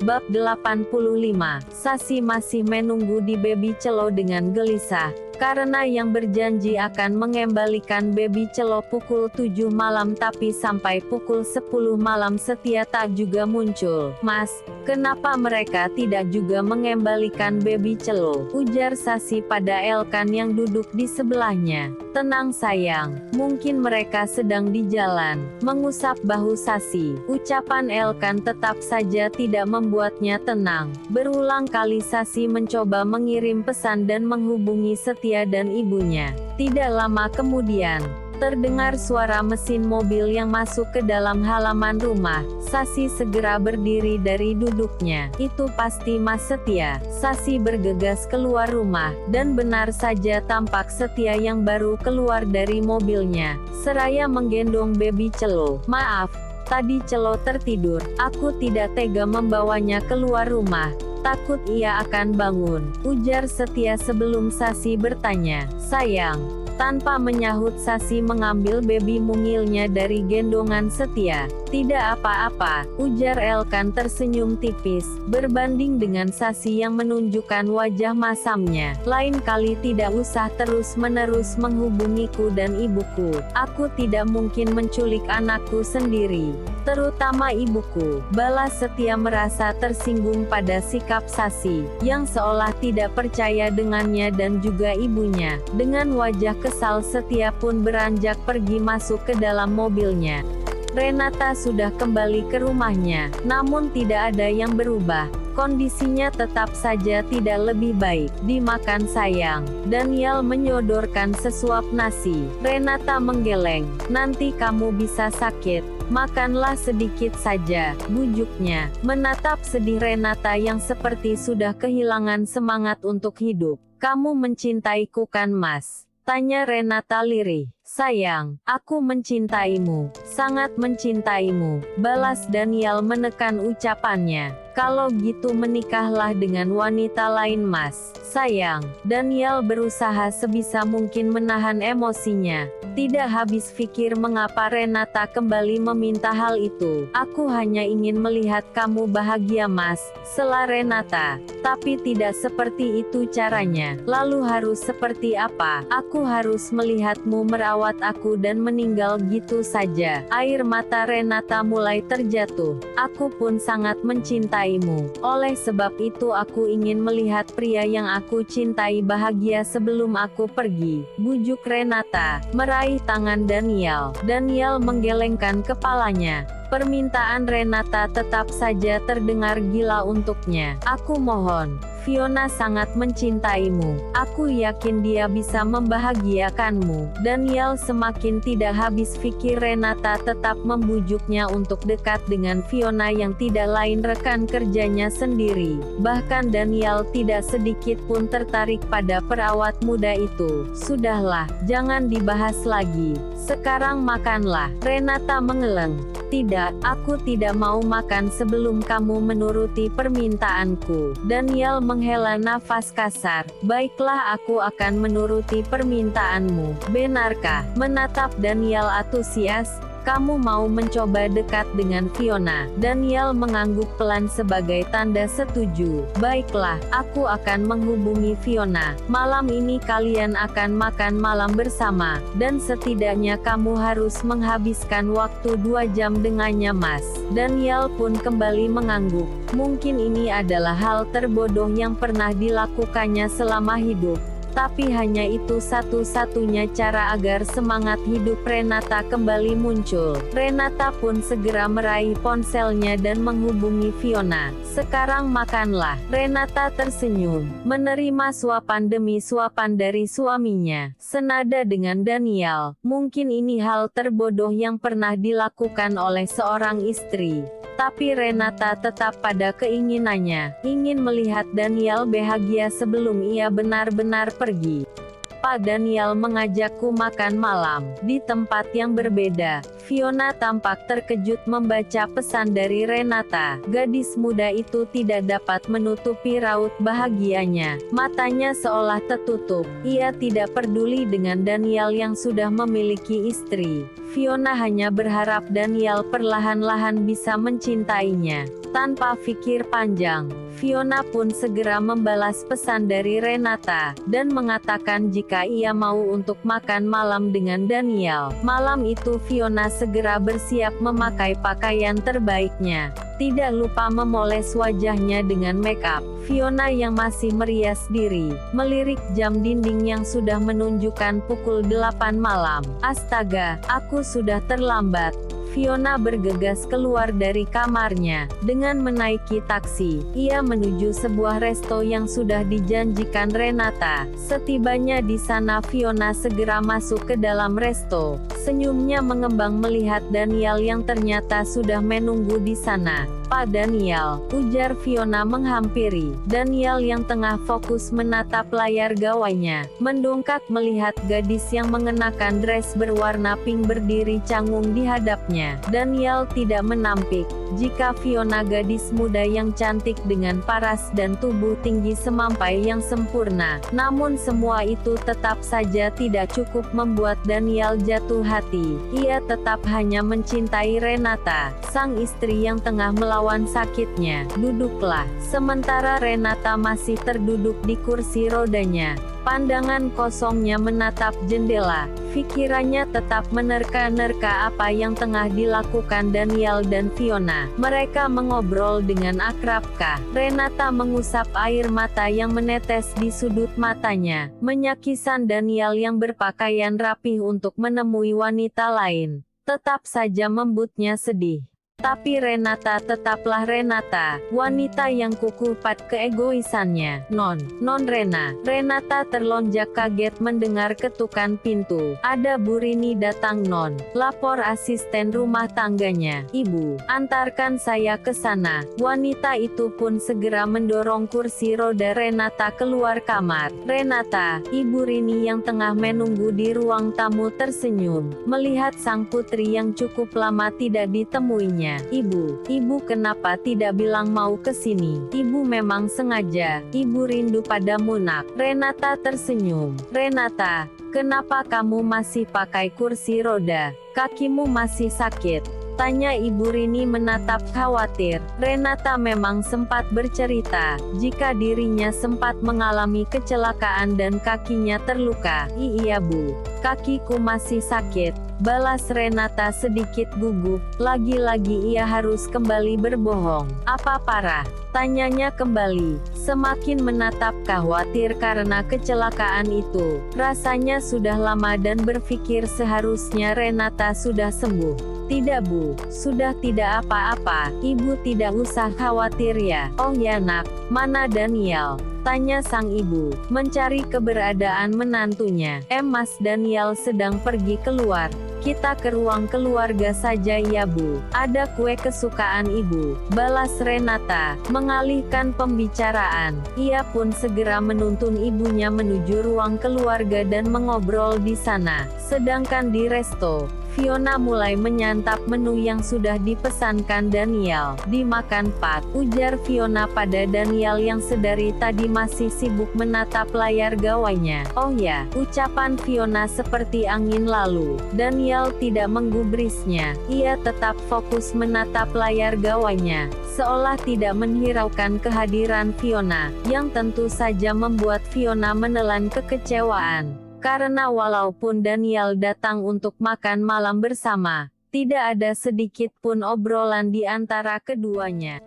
Bab 85. Sasi masih menunggu di Baby Celo dengan gelisah, karena yang berjanji akan mengembalikan Baby Celo pukul 7 malam tapi sampai pukul 10 malam Setia tak juga muncul. "Mas, kenapa mereka tidak juga mengembalikan Baby Celo?" ujar Sasi pada Elkan yang duduk di sebelahnya. "Tenang sayang, mungkin mereka sedang di jalan," mengusap bahu Sasi. Ucapan Elkan tetap saja tidak membuatnya tenang. Berulang kali Sasi mencoba mengirim pesan dan menghubungi Setia dan ibunya. Tidak lama kemudian, terdengar suara mesin mobil yang masuk ke dalam halaman rumah. Sasi segera berdiri dari duduknya. "Itu pasti Mas Setia." Sasi bergegas keluar rumah, dan benar saja tampak Setia yang baru keluar dari mobilnya, seraya menggendong Baby Celo. "Maaf, tadi Celo tertidur. Aku tidak tega membawanya keluar rumah. Takut ia akan bangun," ujar Setia sebelum Sasi bertanya. "Sayang." Tanpa menyahut Sasi mengambil baby mungilnya dari gendongan Setia. "Tidak apa-apa," ujar Elkan tersenyum tipis, berbanding dengan Sasi yang menunjukkan wajah masamnya. "Lain kali tidak usah terus-menerus menghubungiku dan ibuku. Aku tidak mungkin menculik anakku sendiri. Terutama ibuku," balas Setia merasa tersinggung pada sikap Sasi, yang seolah tidak percaya dengannya dan juga ibunya. Dengan wajah kesal Setia pun beranjak pergi masuk ke dalam mobilnya. Renata sudah kembali ke rumahnya, namun tidak ada yang berubah. Kondisinya tetap saja tidak lebih baik. "Dimakan sayang." Daniel menyodorkan sesuap nasi. Renata menggeleng. "Nanti kamu bisa sakit. Makanlah sedikit saja," bujuknya. Menatap sedih Renata yang seperti sudah kehilangan semangat untuk hidup. "Kamu mencintaiku kan Mas?" tanya Renata lirih. "Sayang, aku mencintaimu, sangat mencintaimu," balas Daniel menekan ucapannya. "Kalau gitu menikahlah dengan wanita lain Mas." "Sayang." Daniel berusaha sebisa mungkin menahan emosinya. Tidak habis pikir mengapa Renata kembali meminta hal itu. "Aku hanya ingin melihat kamu bahagia Mas," sela Renata. "Tapi tidak seperti itu caranya." "Lalu harus seperti apa?" "Aku harus melihatmu merawat aku dan meninggal gitu saja." Air mata Renata mulai terjatuh. "Aku pun sangat mencintaimu. Oleh sebab itu aku ingin melihat pria yang aku cintai bahagia sebelum aku pergi," bujuk Renata, meraih tangan Daniel. Daniel menggelengkan kepalanya. Permintaan Renata tetap saja terdengar gila untuknya. "Aku mohon, Fiona sangat mencintaimu. Aku yakin dia bisa membahagiakanmu." Daniel semakin tidak habis pikir Renata tetap membujuknya untuk dekat dengan Fiona yang tidak lain rekan kerjanya sendiri. Bahkan Daniel tidak sedikit pun tertarik pada perawat muda itu. "Sudahlah, jangan dibahas lagi. Sekarang makanlah." Renata mengeleng. "Tidak, aku tidak mau makan sebelum kamu menuruti permintaanku." Daniel menghela nafas kasar. "Baiklah, aku akan menuruti permintaanmu." "Benarkah?" Menatap Daniel antusias. "Kamu mau mencoba dekat dengan Fiona?" Daniel mengangguk pelan sebagai tanda setuju. "Baiklah, aku akan menghubungi Fiona. Malam ini kalian akan makan malam bersama, dan setidaknya kamu harus menghabiskan waktu 2 jam dengannya Mas." Daniel pun kembali mengangguk. Mungkin ini adalah hal terbodoh yang pernah dilakukannya selama hidup. Tapi hanya itu satu-satunya cara agar semangat hidup Renata kembali muncul. Renata pun segera meraih ponselnya dan menghubungi Fiona. "Sekarang makanlah." Renata tersenyum, menerima suapan demi suapan dari suaminya. Senada dengan Daniel, mungkin ini hal terbodoh yang pernah dilakukan oleh seorang istri. Tapi Renata tetap pada keinginannya, ingin melihat Daniel bahagia sebelum ia benar-benar pergi. "Pak Daniel mengajakku makan malam di tempat yang berbeda." Fiona tampak terkejut membaca pesan dari Renata. Gadis muda itu tidak dapat menutupi raut bahagianya. Matanya seolah tertutup. Ia tidak peduli dengan Daniel yang sudah memiliki istri. Fiona hanya berharap Daniel perlahan-lahan bisa mencintainya. Tanpa pikir panjang, Fiona pun segera membalas pesan dari Renata, dan mengatakan jika ia mau untuk makan malam dengan Daniel. Malam itu Fiona segera bersiap memakai pakaian terbaiknya. Tidak lupa memoles wajahnya dengan make up. Fiona yang masih merias diri, melirik jam dinding yang sudah menunjukkan pukul 8 malam. Astaga, aku sudah terlambat. Fiona bergegas keluar dari kamarnya. Dengan menaiki taksi, ia menuju sebuah resto yang sudah dijanjikan Renata. Setibanya di sana Fiona segera masuk ke dalam resto. Senyumnya mengembang melihat Daniel yang ternyata sudah menunggu di sana. "Pak Daniel," ujar Fiona menghampiri. Daniel yang tengah fokus menatap layar gawainya, mendongak melihat gadis yang mengenakan dress berwarna pink berdiri canggung di hadapnya. Daniel tidak menampik, jika Fiona gadis muda yang cantik dengan paras dan tubuh tinggi semampai yang sempurna. Namun semua itu tetap saja tidak cukup membuat Daniel jatuh hati. Ia tetap hanya mencintai Renata, sang istri yang tengah melawan sakitnya. "Duduklah." Sementara Renata masih terduduk di kursi rodanya, pandangan kosongnya menatap jendela. Pikirannya tetap menerka-nerka apa yang tengah dilakukan Daniel dan Fiona. Mereka mengobrol dengan akrabkah? Renata mengusap air mata yang menetes di sudut matanya, menyaksikan Daniel yang berpakaian rapih untuk menemui wanita lain. Tetap saja membuatnya sedih. Tapi Renata tetaplah Renata, wanita yang kukuh pada keegoisannya. Non Rena." Renata terlonjak kaget mendengar ketukan pintu. "Ada Bu Rini datang Non," lapor asisten rumah tangganya. "Ibu, antarkan saya ke sana." Wanita itu pun segera mendorong kursi roda Renata keluar kamar. Renata, Ibu Rini yang tengah menunggu di ruang tamu tersenyum, melihat sang putri yang cukup lama tidak ditemuinya. Ibu kenapa tidak bilang mau ke sini? Ibu memang sengaja, Ibu rindu padamu nak." Renata tersenyum. "Renata, kenapa kamu masih pakai kursi roda? Kakimu masih sakit?" tanya Ibu Rini menatap khawatir. Renata memang sempat bercerita, jika dirinya sempat mengalami kecelakaan dan kakinya terluka. "Iya Bu, kakiku masih sakit," balas Renata sedikit gugup. Lagi-lagi ia harus kembali berbohong. "Apa parah?" tanyanya kembali, semakin menatap khawatir karena kecelakaan itu. Rasanya sudah lama dan berpikir seharusnya Renata sudah sembuh. "Tidak Bu, sudah tidak apa-apa, Ibu tidak usah khawatir ya." "Oh ya nak, mana Daniel?" tanya sang ibu, mencari keberadaan menantunya. Mas Daniel sedang pergi keluar. Kita ke ruang keluarga saja ya Bu. Ada kue kesukaan Ibu, balas Renata, mengalihkan pembicaraan. Ia pun segera menuntun ibunya menuju ruang keluarga dan mengobrol di sana. Sedangkan di resto, Fiona mulai menyantap menu yang sudah dipesankan Daniel. "Dimakan Pak," ujar Fiona pada Daniel yang sedari tadi masih sibuk menatap layar gawainya. "Oh ya," ucapan Fiona seperti angin lalu. Daniel tidak menggubrisnya. Ia tetap fokus menatap layar gawainya, seolah tidak menghiraukan kehadiran Fiona, yang tentu saja membuat Fiona menelan kekecewaan. Karena walaupun Daniel datang untuk makan malam bersama, tidak ada sedikit pun obrolan di antara keduanya.